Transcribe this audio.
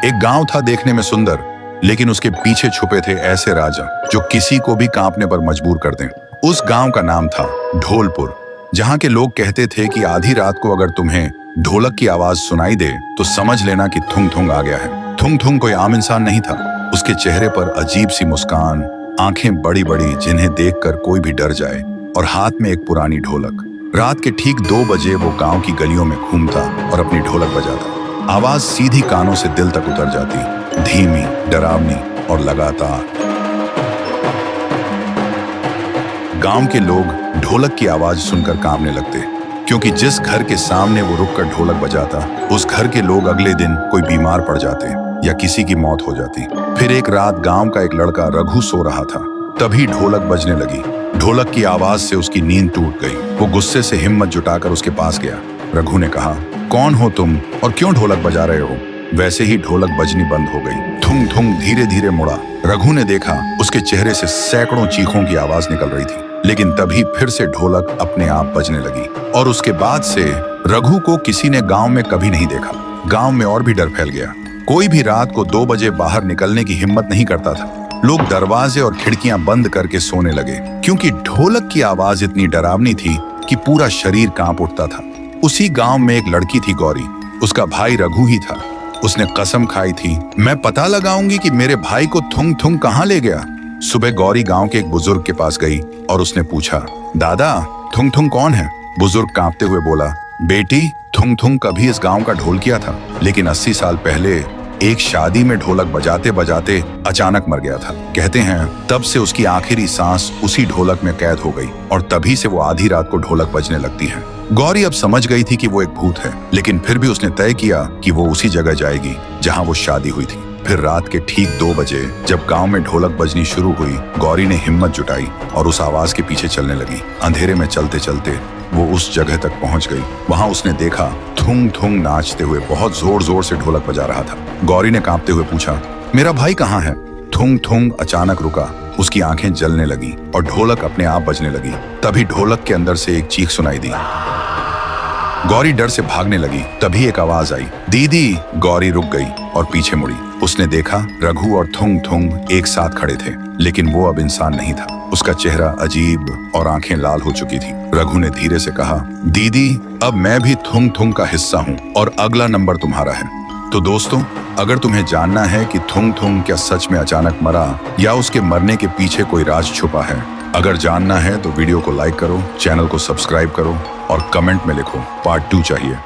एक गांव था देखने में सुंदर, लेकिन उसके पीछे छुपे थे ऐसे राजा जो किसी को भी कांपने पर मजबूर कर दें। उस गांव का नाम था ढोलपुर, जहां के लोग कहते थे कि आधी रात को अगर तुम्हें ढोलक की आवाज सुनाई दे तो समझ लेना कि थुंग थुंग आ गया है। थुंग थुंग कोई आम इंसान नहीं था। उसके चेहरे पर अजीब सी मुस्कान, आंखें बड़ी बड़ी जिन्हें देखकर कोई भी डर जाए, और हाथ में एक पुरानी ढोलक। रात के ठीक 2 बजे वो गांव की गलियों में घूमता और अपनी ढोलक बजाता। आवाज सीधी कानों से दिल तक उतर जाती, धीमी, डरावनी और लगातार। गांव के लोग ढोलक की आवाज सुनकर कांपने लगते, क्योंकि जिस घर के सामने वो रुककर ढोलक बजाता, उस घर के लोग अगले दिन कोई बीमार पड़ जाते या किसी की मौत हो जाती। फिर एक रात गांव का एक लड़का रघु सो रहा था, तभी ढोलक बजने लगी। ढोलक की आवाज से उसकी नींद टूट गई। वो गुस्से से हिम्मत जुटाकर उसके पास गया। रघु ने कहा, कौन हो तुम और क्यों ढोलक बजा रहे हो? वैसे ही ढोलक बजनी बंद हो गई। थुंग थुंग धीरे धीरे मुड़ा। रघु ने देखा उसके चेहरे से सैकड़ों चीखों की आवाज निकल रही थी, लेकिन तभी फिर से ढोलक अपने आप बजने लगी। और उसके बाद से रघु को किसी ने गांव में कभी नहीं देखा। गांव में और भी डर फैल गया। कोई भी रात को 2 बजे बाहर निकलने की हिम्मत नहीं करता था। लोग दरवाजे और खिड़कियां बंद करके सोने लगे, क्योंकि ढोलक की आवाज इतनी डरावनी थी कि पूरा शरीर कांप उठता था। उसी गांव में एक लड़की थी, गौरी। उसका भाई रघु ही था। उसने कसम खाई थी, मैं पता लगाऊंगी कि मेरे भाई को थुंग थुंग कहाँ ले गया। सुबह गौरी गांव के एक बुजुर्ग के पास गई और उसने पूछा, दादा, थुंग थुंग कौन है? बुजुर्ग कांपते हुए बोला, बेटी, थुंग थुंग कभी इस गांव का ढोलकिया था, लेकिन 80 साल पहले एक शादी में ढोलक बजाते बजाते अचानक मर गया था। कहते हैं तब से उसकी आखिरी सांस उसी ढोलक में कैद हो गई, और तभी से वो आधी रात को ढोलक बजने लगती है। गौरी अब समझ गई थी कि वो एक भूत है, लेकिन फिर भी उसने तय किया कि वो उसी जगह जाएगी जहां वो शादी हुई थी। फिर रात के ठीक 2 बजे जब गांव में ढोलक बजनी शुरू हुई, गौरी ने हिम्मत जुटाई और उस आवाज के पीछे चलने लगी। अंधेरे में चलते चलते वो उस जगह तक पहुंच गई। वहां उसने देखा थुंग थुंग नाचते हुए बहुत जोर जोर से ढोलक बजा रहा था। गौरी ने कांपते हुए पूछा, मेरा भाई कहाँ है? थुंग थुंग अचानक रुका। उसकी आंखें जलने लगी और ढोलक अपने आप बजने लगी। तभी ढोलक के अंदर से एक चीख सुनाई दी। गौरी डर से भागने लगी। तभी एक आवाज आई, दीदी। गौरी रुक गई और पीछे मुड़ी। उसने देखा रघु और थुंग थुंग एक साथ खड़े थे, लेकिन वो अब इंसान नहीं था। उसका चेहरा अजीब और आंखें लाल हो चुकी थी। रघु ने धीरे से कहा, दीदी, अब मैं भी थुंग थुंग का हिस्सा हूँ और अगला नंबर तुम्हारा है। तो दोस्तों, अगर तुम्हें जानना है कि थुंग थुंग क्या सच में अचानक मरा या उसके मरने के पीछे कोई राज छुपा है, अगर जानना है तो वीडियो को लाइक करो, चैनल को सब्सक्राइब करो और कमेंट में लिखो पार्ट 2 चाहिए।